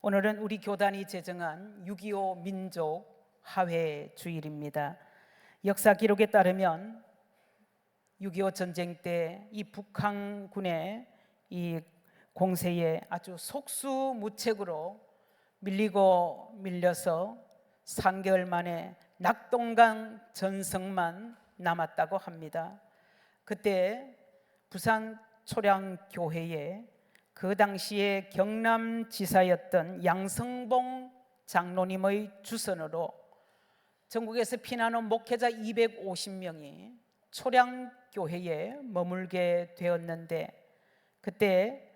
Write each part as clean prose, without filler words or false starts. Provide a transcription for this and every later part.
오늘은 우리 교단이 제정한 6.25 민족 화해 주일입니다. 역사 기록에 따르면 6.25 전쟁 때 이 북한군의 이 공세에 아주 속수무책으로 밀리고 밀려서 3개월 만에 낙동강 전성만 남았다고 합니다. 그때 부산 초량교회에 그 당시에 경남지사였던 양성봉 장로님의 주선으로 전국에서 피난온 목회자 250명이 초량교회에 머물게 되었는데, 그때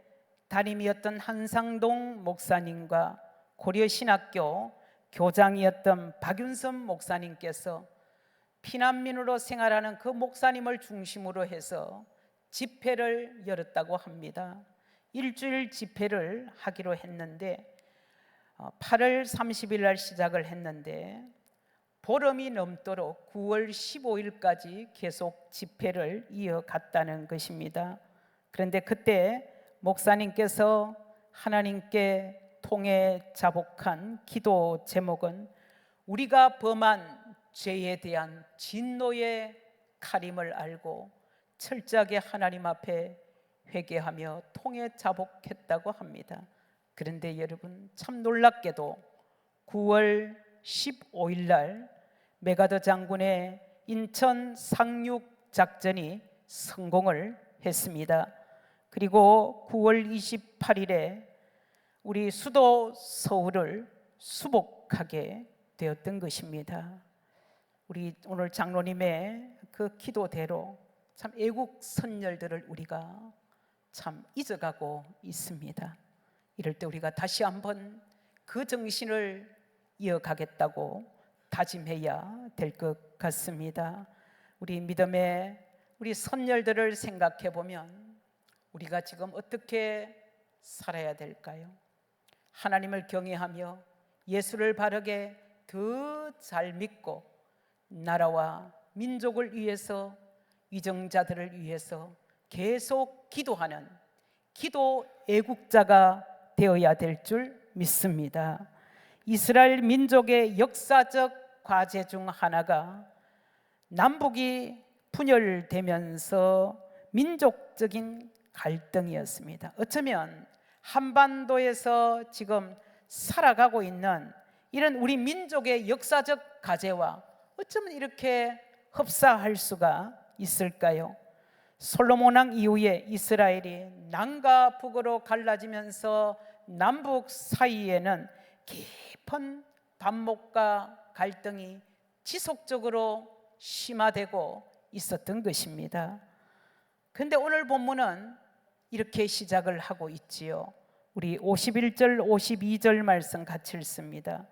담임이었던 한상동 목사님과 고려신학교 교장이었던 박윤선 목사님께서 피난민으로 생활하는 그 목사님을 중심으로 해서 집회를 열었다고 합니다. 일주일 집회를 하기로 했는데 8월 30일 날 시작을 했는데 보름이 넘도록 9월 15일까지 계속 집회를 이어갔다는 것입니다. 그런데 그때 목사님께서 하나님께 통해 자복한 기도 제목은 우리가 범한 죄에 대한 진노의 칼임을 알고 철저하게 하나님 앞에 회개하며 통해 자복했다고 합니다. 그런데 여러분, 참 놀랍게도 9월 15일 날 메가더 장군의 인천 상륙 작전이 성공을 했습니다. 그리고 9월 28일에 우리 수도 서울을 수복하게 되었던 것입니다. 우리 오늘 장로님의 그 기도대로 참 애국 선열들을 우리가 참 잊어가고 있습니다. 이럴 때 우리가 다시 한번 그 정신을 이어가겠다고 다짐해야 될 것 같습니다. 우리 믿음의 우리 선열들을 생각해 보면 우리가 지금 어떻게 살아야 될까요? 하나님을 경외하며 예수를 바르게 더 잘 믿고 나라와 민족을 위해서, 위정자들을 위해서 계속 기도하는 기도 애국자가 되어야 될 줄 믿습니다. 이스라엘 민족의 역사적 과제 중 하나가 남북이 분열되면서 민족적인 갈등이었습니다. 어쩌면 한반도에서 지금 살아가고 있는 이런 우리 민족의 역사적 과제와 어쩌면 이렇게 흡사할 수가 있을까요? 솔로몬 왕 이후에 이스라엘이 남과 북으로 갈라지면서 남북 사이에는 깊은 반목과 갈등이 지속적으로 심화되고 있었던 것입니다. 그런데 오늘 본문은 이렇게 시작을 하고 있지요. 우리 51절 52절 말씀 같이 읽습니다.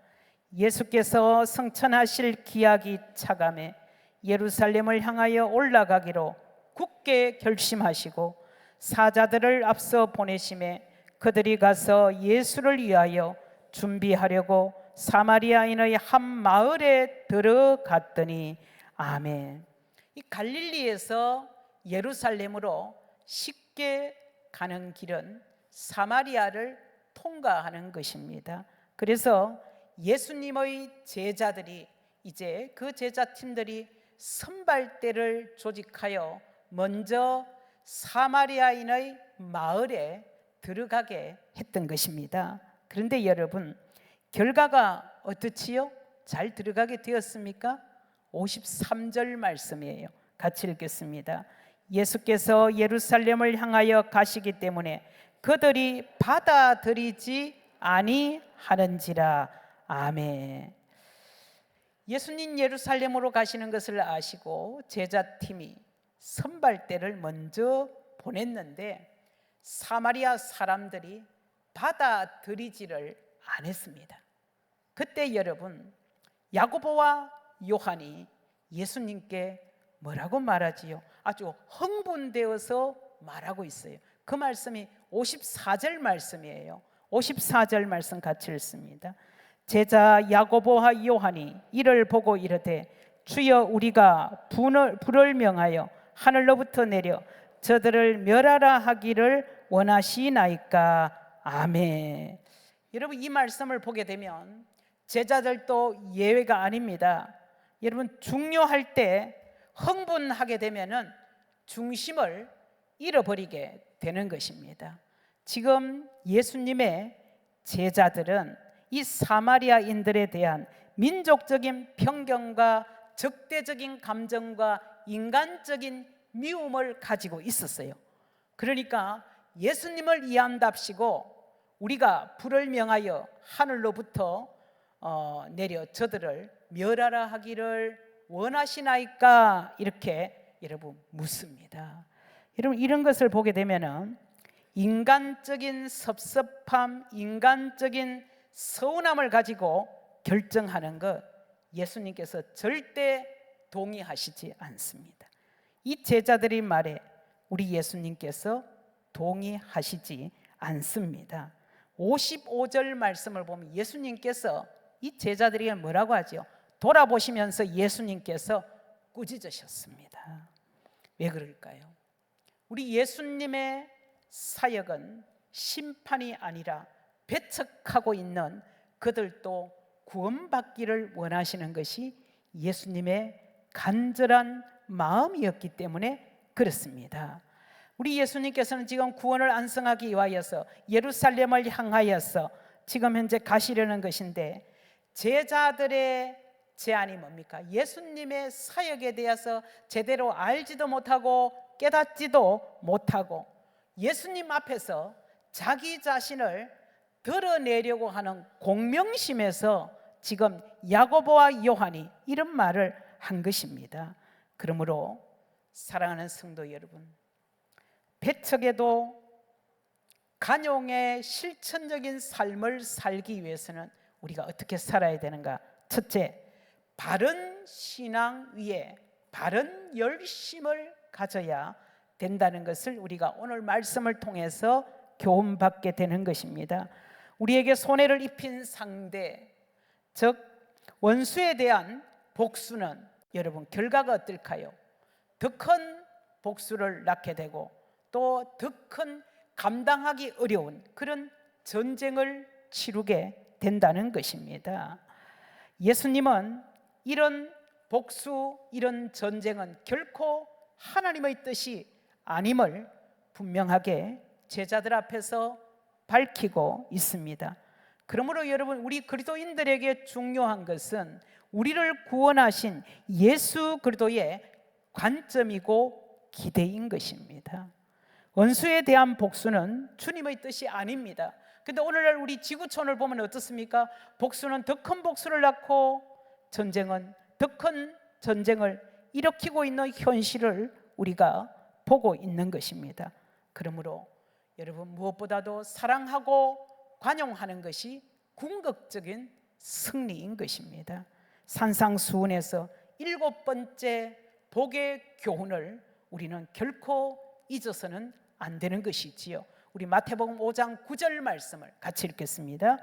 예수께서 성천하실 기약이 차감해 예루살렘을 향하여 올라가기로 굳게 결심하시고 사자들을 앞서 보내심에 그들이 가서 예수를 위하여 준비하려고 사마리아인의 한 마을에 들어갔더니 아멘. 이 갈릴리에서 예루살렘으로 쉽게 가는 길은 사마리아를 통과하는 것입니다. 그래서 예수님의 제자들이 이제 그 제자팀들이 선발대를 조직하여 먼저 사마리아인의 마을에 들어가게 했던 것입니다. 그런데 여러분, 결과가 어떻지요? 잘 들어가게 되었습니까? 53절 말씀이에요. 같이 읽겠습니다. 예수께서 예루살렘을 향하여 가시기 때문에 그들이 받아들이지 아니하는지라. 아멘. 예수님 예루살렘으로 가시는 것을 아시고 제자팀이 선발대를 먼저 보냈는데 사마리아 사람들이 받아들이지를 않았습니다. 그때 여러분, 야고보와 요한이 예수님께 뭐라고 말하지요? 아주 흥분되어서 말하고 있어요. 그 말씀이 54절 말씀이에요. 54절 말씀 같이 읽습니다. 제자 야고보와 요한이 이를 보고 이르되 주여, 우리가 불을 명하여 하늘로부터 내려 저들을 멸하라 하기를 원하시나이까. 아멘. 여러분 이 말씀을 보게 되면 제자들도 예외가 아닙니다. 여러분 중요할 때 흥분하게 되면은 중심을 잃어버리게 되는 것입니다. 지금 예수님의 제자들은 이 사마리아인들에 대한 민족적인 편견과 적대적인 감정과 인간적인 미움을 가지고 있었어요. 그러니까 예수님을 이해한답시고 우리가 불을 명하여 하늘로부터 내려 저들을 멸하라 하기를 원하시나이까? 이렇게 여러분 묻습니다. 여러분 이런 것을 보게 되면은 인간적인 섭섭함, 인간적인 서운함을 가지고 결정하는 것 예수님께서 절대 동의하시지 않습니다. 이 제자들의 말에 우리 예수님께서 동의하시지 않습니다. 55절 말씀을 보면 예수님께서 이 제자들에게 뭐라고 하죠? 돌아보시면서 예수님께서 꾸짖으셨습니다. 왜 그럴까요? 우리 예수님의 사역은 심판이 아니라 배척하고 있는 그들도 구원받기를 원하시는 것이 예수님의 간절한 마음이었기 때문에 그렇습니다. 우리 예수님께서는 지금 구원을 안성하기 위하여서 예루살렘을 향하여서 지금 현재 가시려는 것인데 제자들의 제안이 뭡니까? 예수님의 사역에 대해서 제대로 알지도 못하고 깨닫지도 못하고 예수님 앞에서 자기 자신을 드러내려고 하는 공명심에서 지금 야고보와 요한이 이런 말을 한 것입니다. 그러므로 사랑하는 성도 여러분, 배척에도 간용의 실천적인 삶을 살기 위해서는 우리가 어떻게 살아야 되는가? 첫째, 바른 신앙 위에 바른 열심을 가져야 된다는 것을 우리가 오늘 말씀을 통해서 교훈받게 되는 것입니다. 우리에게 손해를 입힌 상대, 즉 원수에 대한 복수는 여러분 결과가 어떨까요? 더 큰 복수를 낳게 되고 또 더 큰 감당하기 어려운 그런 전쟁을 치르게 된다는 것입니다. 예수님은 이런 복수, 이런 전쟁은 결코 하나님의 뜻이 아님을 분명하게 제자들 앞에서 밝히고 있습니다. 그러므로 여러분 우리 그리스도인들에게 중요한 것은 우리를 구원하신 예수 그리스도의 관점이고 기대인 것입니다. 원수에 대한 복수는 주님의 뜻이 아닙니다. 근데 오늘날 우리 지구촌을 보면 어떻습니까? 복수는 더 큰 복수를 낳고 전쟁은 더 큰 전쟁을 일으키고 있는 현실을 우리가 보고 있는 것입니다. 그러므로 여러분 무엇보다도 사랑하고 관용하는 것이 궁극적인 승리인 것입니다. 산상수훈에서 7번째 복의 교훈을 우리는 결코 잊어서는 안 되는 것이지요. 우리 마태복음 5장 9절 말씀을 같이 읽겠습니다.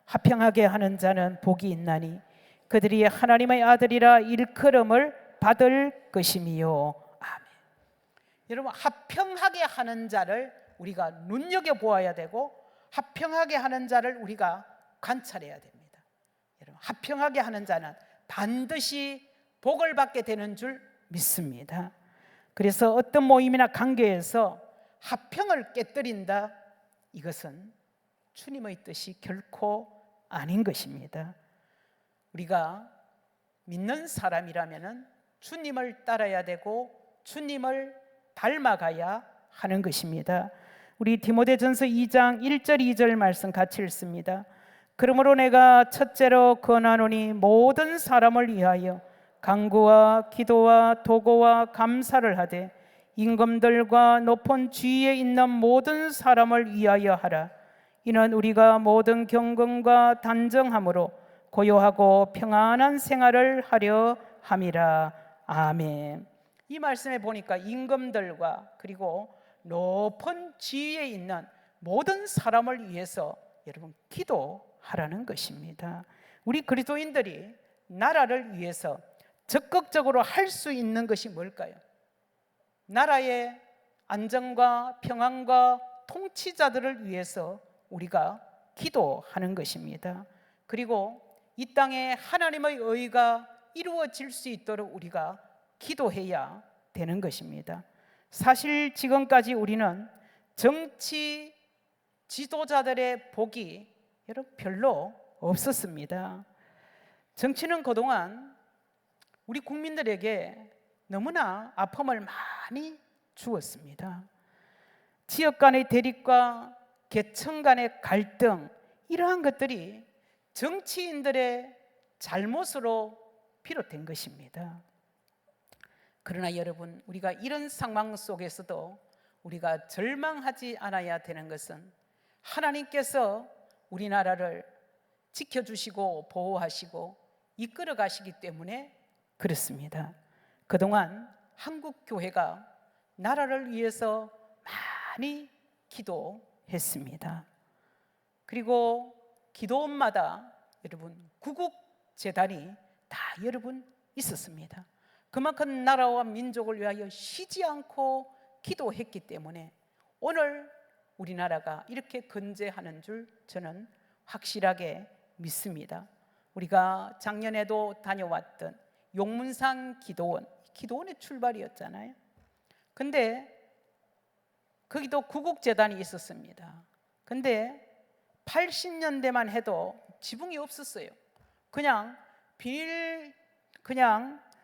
화평하게 하는 자는 복이 있나니 그들이 하나님의 아들이라 일컬음을 받을 것이미요. 아멘. 여러분 화평하게 하는 자를 우리가 눈여겨보아야 되고 화평하게 하는 자를 우리가 관찰해야 됩니다. 여러분 화평하게 하는 자는 반드시 복을 받게 되는 줄 믿습니다. 그래서 어떤 모임이나 관계에서 화평을 깨뜨린다, 이것은 주님의 뜻이 결코 아닌 것입니다. 우리가 믿는 사람이라면 주님을 따라야 되고 주님을 닮아가야 하는 것입니다. 우리 디모데전서 2장 1절 2절 말씀 같이 읽습니다. 그러므로 내가 첫째로 권하노니 모든 사람을 위하여 간구와 기도와 도고와 감사를 하되 임금들과 높은 지위에 있는 모든 사람을 위하여 하라. 이는 우리가 모든 경건과 단정함으로 고요하고 평안한 생활을 하려 함이라. 아멘. 이 말씀에 보니까 임금들과 그리고 높은 지위에 있는 모든 사람을 위해서 여러분 기도하라는 것입니다. 우리 그리스도인들이 나라를 위해서 적극적으로 할 수 있는 것이 뭘까요? 나라의 안정과 평안과 통치자들을 위해서 우리가 기도하는 것입니다. 그리고 이 땅에 하나님의 의가 이루어질 수 있도록 우리가 기도해야 되는 것입니다. 사실 지금까지 우리는 정치 지도자들의 복이 여러분 별로 없었습니다. 정치는 그동안 우리 국민들에게 너무나 아픔을 많이 주었습니다. 지역 간의 대립과 계층 간의 갈등, 이러한 것들이 정치인들의 잘못으로 비롯된 것입니다. 그러나 여러분, 우리가 이런 상황 속에서도 우리가 절망하지 않아야 되는 것은 하나님께서 우리나라를 지켜주시고 보호하시고 이끌어 가시기 때문에 그렇습니다. 그동안 한국 교회가 나라를 위해서 많이 기도했습니다. 그리고 기도원마다 여러분 구국 재단이 다 여러분 있었습니다. 그만큼 나라와 민족을 위하여 쉬지 않고 기도했기 때문에 오늘 우리나라가 이렇게 건재하는 줄 저는 확실하게 믿습니다. 우리가 작년에도 다녀왔던 용문산 기도원의 출발이었잖아요. 근데 거기도 구국재단이 있었습니다. 근데 80년대만 해도 지붕이 없었어요. 그냥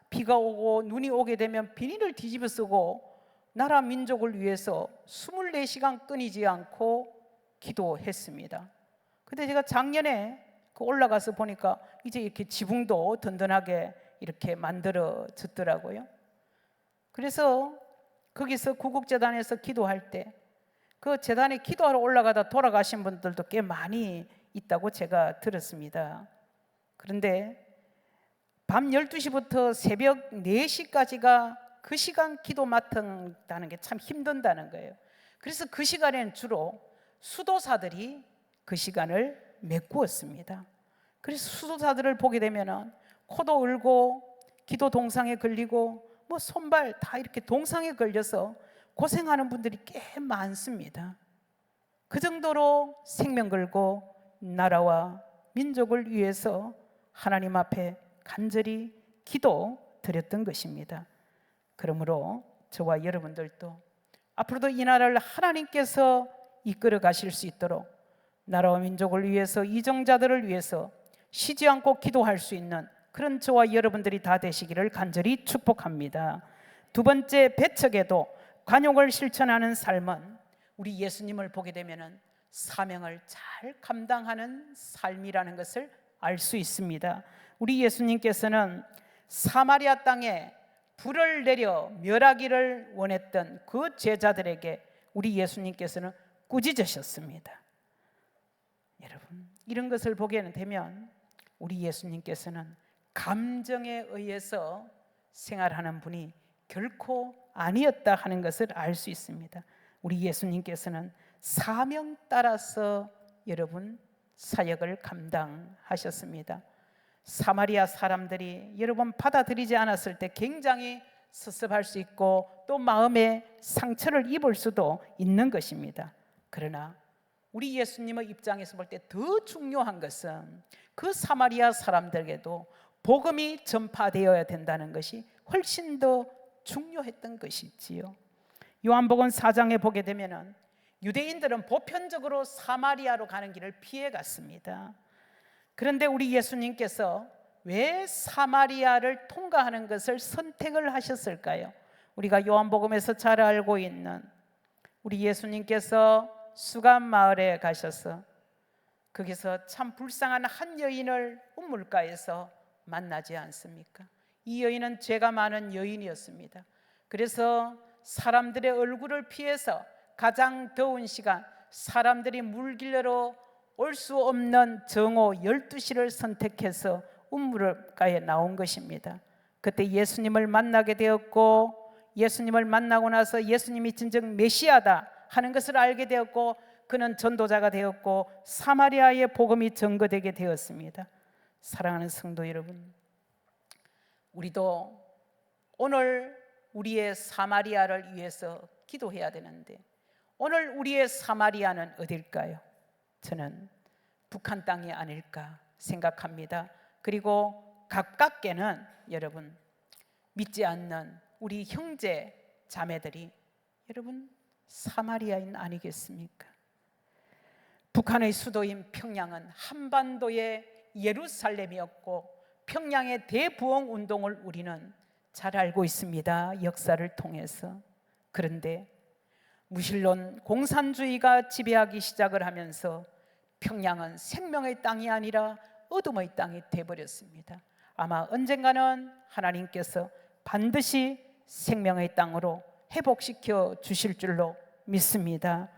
비가 오고 눈이 오게 되면 비닐을 뒤집어 쓰고 나라 민족을 위해서 24시간 끊이지 않고 기도했습니다. 근데 제가 작년에 올라가서 보니까 이제 이렇게 지붕도 든든하게 이렇게 만들어졌더라고요. 그래서 거기서 구국재단에서 기도할 때 그 재단에 기도하러 올라가다 돌아가신 분들도 꽤 많이 있다고 제가 들었습니다. 그런데 밤 12시부터 새벽 4시까지가 그 시간 기도 맡는다는 게 참 힘든다는 거예요. 그래서 그 시간에는 주로 수도사들이 그 시간을 메꾸었습니다. 그래서 수도사들을 보게 되면 코도 울고 기도 동상에 걸리고 뭐 손발 다 이렇게 동상에 걸려서 고생하는 분들이 꽤 많습니다. 그 정도로 생명 걸고 나라와 민족을 위해서 하나님 앞에 간절히 기도 드렸던 것입니다. 그러므로 저와 여러분들도 앞으로도 이 나라를 하나님께서 이끌어 가실 수 있도록 나라와 민족을 위해서, 이정자들을 위해서 쉬지 않고 기도할 수 있는 그런 저와 여러분들이 다 되시기를 간절히 축복합니다. 두 번째, 배척에도 관용을 실천하는 삶은 우리 예수님을 보게 되면 사명을 잘 감당하는 삶이라는 것을 알 수 있습니다. 우리 예수님께서는 사마리아 땅에 불을 내려 멸하기를 원했던 그 제자들에게 우리 예수님께서는 꾸짖으셨습니다. 여러분, 이런 것을 보게 되면 우리 예수님께서는 감정에 의해서 생활하는 분이 결코 아니었다 하는 것을 알 수 있습니다. 우리 예수님께서는 사명 따라서 여러분 사역을 감당하셨습니다. 사마리아 사람들이 여러분 받아들이지 않았을 때 굉장히 섭섭할 수 있고 또 마음에 상처를 입을 수도 있는 것입니다. 그러나 우리 예수님의 입장에서 볼 때 더 중요한 것은 그 사마리아 사람들에게도 복음이 전파되어야 된다는 것이 훨씬 더 중요했던 것이지요. 요한복음 4장에 보게 되면은 유대인들은 보편적으로 사마리아로 가는 길을 피해 갔습니다. 그런데 우리 예수님께서 왜 사마리아를 통과하는 것을 선택을 하셨을까요? 우리가 요한복음에서 잘 알고 있는 우리 예수님께서 수감 마을에 가셔서 거기서 참 불쌍한 한 여인을 우물가에서 만나지 않습니까? 이 여인은 죄가 많은 여인이었습니다. 그래서 사람들의 얼굴을 피해서 가장 더운 시간, 사람들이 물길로 올 수 없는 정오 12시를 선택해서 우물가에 나온 것입니다. 그때 예수님을 만나게 되었고, 예수님을 만나고 나서 예수님이 진정 메시아다 하는 것을 알게 되었고, 그는 전도자가 되었고 사마리아의 복음이 전거되게 되었습니다. 사랑하는 성도 여러분, 우리도 오늘 우리의 사마리아를 위해서 기도해야 되는데 오늘 우리의 사마리아는 어딜까요? 저는 북한 땅이 아닐까 생각합니다. 그리고 가깝게는 여러분 믿지 않는 우리 형제 자매들이 여러분 사마리아인 아니겠습니까? 북한의 수도인 평양은 한반도의 예루살렘이었고 평양의 대부흥 운동을 우리는 잘 알고 있습니다. 역사를 통해서. 그런데 무신론 공산주의가 지배하기 시작을 하면서 평양은 생명의 땅이 아니라 어둠의 땅이 되어버렸습니다. 아마 언젠가는 하나님께서 반드시 생명의 땅으로 회복시켜 주실 줄로 믿습니다.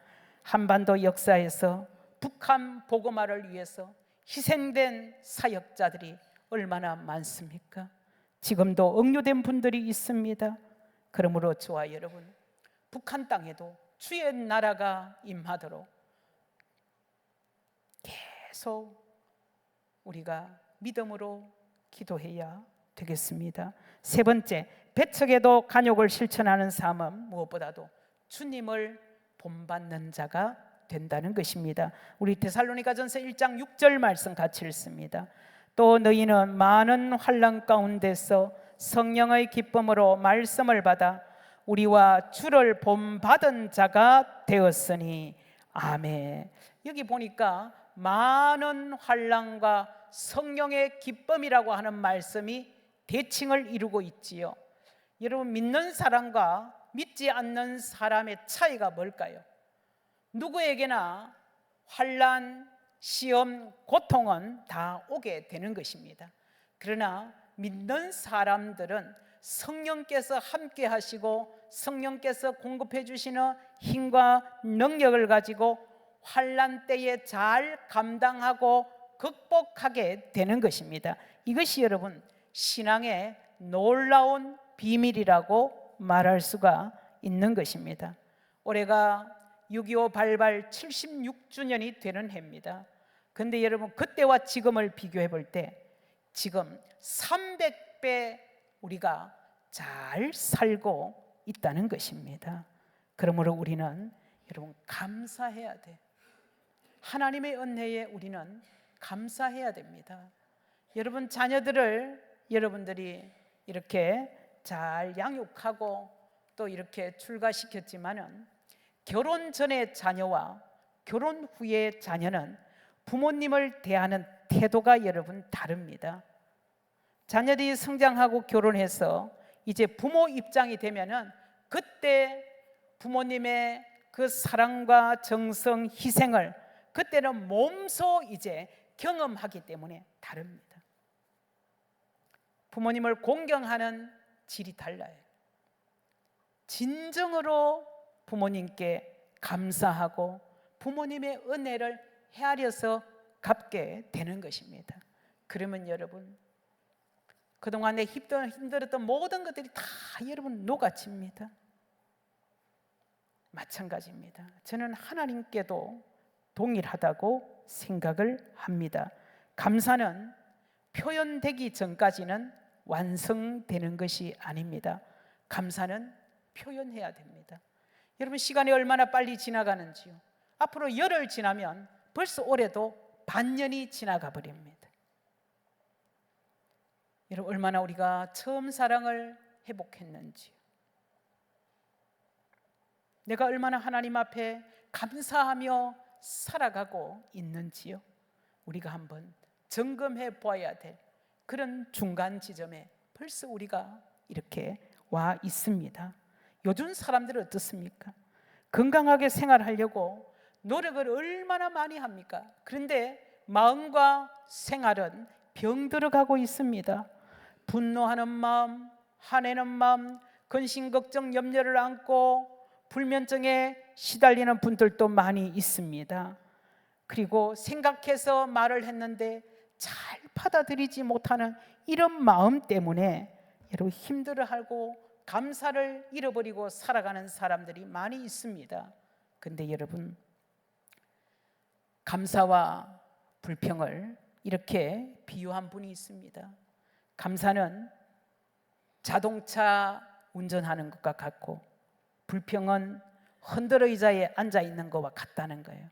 한반도 역사에서 북한 복음화를 위해서 희생된 사역자들이 얼마나 많습니까? 지금도 억류된 분들이 있습니다. 그러므로 저와 여러분, 북한 땅에도 주의 나라가 임하도록 계속 우리가 믿음으로 기도해야 되겠습니다. 세 번째, 배척에도 간욕을 실천하는 삶은 무엇보다도 주님을 본받는 자가 된다는 것입니다. 우리 데살로니가전서 1장 6절 말씀 같이 읽습니다. 또 너희는 많은 환난 가운데서 성령의 기쁨으로 말씀을 받아 우리와 주를 본받은 자가 되었으니 아멘. 여기 보니까 많은 환난과 성령의 기쁨이라고 하는 말씀이 대칭을 이루고 있지요. 여러분, 믿는 사람과 믿지 않는 사람의 차이가 뭘까요? 누구에게나 환난, 시험, 고통은 다 오게 되는 것입니다. 그러나 믿는 사람들은 성령께서 함께 하시고 성령께서 공급해 주시는 힘과 능력을 가지고 환난 때에 잘 감당하고 극복하게 되는 것입니다. 이것이 여러분 신앙의 놀라운 비밀이라고 말할 수가 있는 것입니다. 올해가 6.25 발발 76주년이 되는 해입니다. 그런데 여러분 그때와 지금을 비교해 볼 때 지금 300배 우리가 잘 살고 있다는 것입니다. 그러므로 우리는 여러분 감사해야 돼. 하나님의 은혜에 우리는 감사해야 됩니다. 여러분 자녀들을 여러분들이 이렇게 잘 양육하고 또 이렇게 출가시켰지만은 결혼 전의 자녀와 결혼 후의 자녀는 부모님을 대하는 태도가 여러분 다릅니다. 자녀들이 성장하고 결혼해서 이제 부모 입장이 되면은 그때 부모님의 그 사랑과 정성, 희생을 그때는 몸소 이제 경험하기 때문에 다릅니다. 부모님을 공경하는 질이 달라요. 진정으로 부모님께 감사하고 부모님의 은혜를 헤아려서 갚게 되는 것입니다. 그러면 여러분 그동안에 힘들었던 모든 것들이 다 여러분 녹아집니다. 마찬가지입니다. 저는 하나님께도 동일하다고 생각을 합니다. 감사는 표현되기 전까지는 완성되는 것이 아닙니다. 감사는 표현해야 됩니다. 여러분 시간이 얼마나 빨리 지나가는지요. 앞으로 열흘 지나면 벌써 올해도 반년이 지나가 버립니다. 여러분 얼마나 우리가 처음 사랑을 회복했는지요. 내가 얼마나 하나님 앞에 감사하며 살아가고 있는지요. 우리가 한번 점검해 보아야 될 그런 중간 지점에 벌써 우리가 이렇게 와 있습니다. 요즘 사람들은 어떻습니까? 건강하게 생활하려고 노력을 얼마나 많이 합니까? 그런데 마음과 생활은 병들어가고 있습니다. 분노하는 마음, 화내는 마음, 근심, 걱정, 염려를 안고 불면증에 시달리는 분들도 많이 있습니다. 그리고 생각해서 말을 했는데 잘 받아들이지 못하는 이런 마음 때문에 여러분 힘들어하고 감사를 잃어버리고 살아가는 사람들이 많이 있습니다. 근데 여러분 감사와 불평을 이렇게 비유한 분이 있습니다. 감사는 자동차 운전하는 것과 같고 불평은 흔들어 의자에 앉아 있는 것과 같다는 거예요.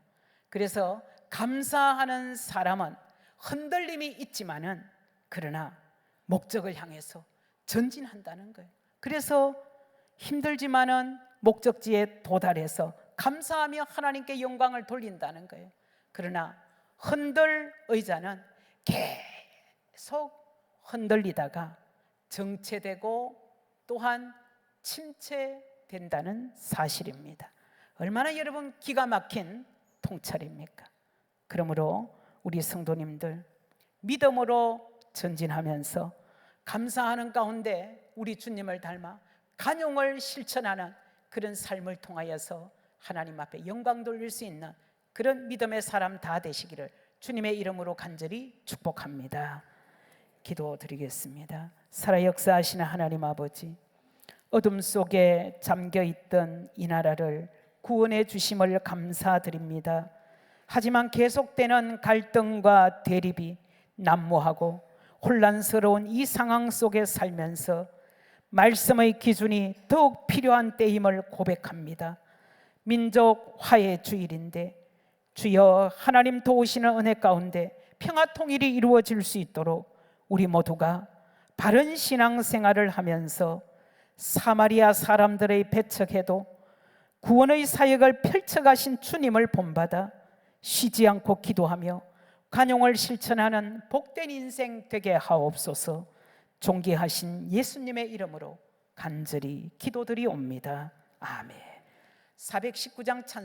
그래서 감사하는 사람은 흔들림이 있지만은 그러나 목적을 향해서 전진한다는 거예요. 그래서 힘들지만은 목적지에 도달해서 감사하며 하나님께 영광을 돌린다는 거예요. 그러나 흔들 의자는 계속 흔들리다가 정체되고 또한 침체된다는 사실입니다. 얼마나 여러분 기가 막힌 통찰입니까? 그러므로 우리 성도님들 믿음으로 전진하면서 감사하는 가운데 우리 주님을 닮아 간용을 실천하는 그런 삶을 통하여서 하나님 앞에 영광 돌릴 수 있는 그런 믿음의 사람 다 되시기를 주님의 이름으로 간절히 축복합니다. 기도드리겠습니다. 살아 역사하시는 하나님 아버지, 어둠 속에 잠겨있던 이 나라를 구원해 주심을 감사드립니다. 하지만 계속되는 갈등과 대립이 난무하고 혼란스러운 이 상황 속에 살면서 말씀의 기준이 더욱 필요한 때임을 고백합니다. 민족 화해 주일인데 주여 하나님 도우시는 은혜 가운데 평화 통일이 이루어질 수 있도록 우리 모두가 바른 신앙생활을 하면서 사마리아 사람들의 배척에도 구원의 사역을 펼쳐가신 주님을 본받아 쉬지 않고 기도하며 간용을 실천하는 복된 인생 되게 하옵소서. 존귀하신 예수님의 이름으로 간절히 기도드리옵니다. 아멘. 419장 찬송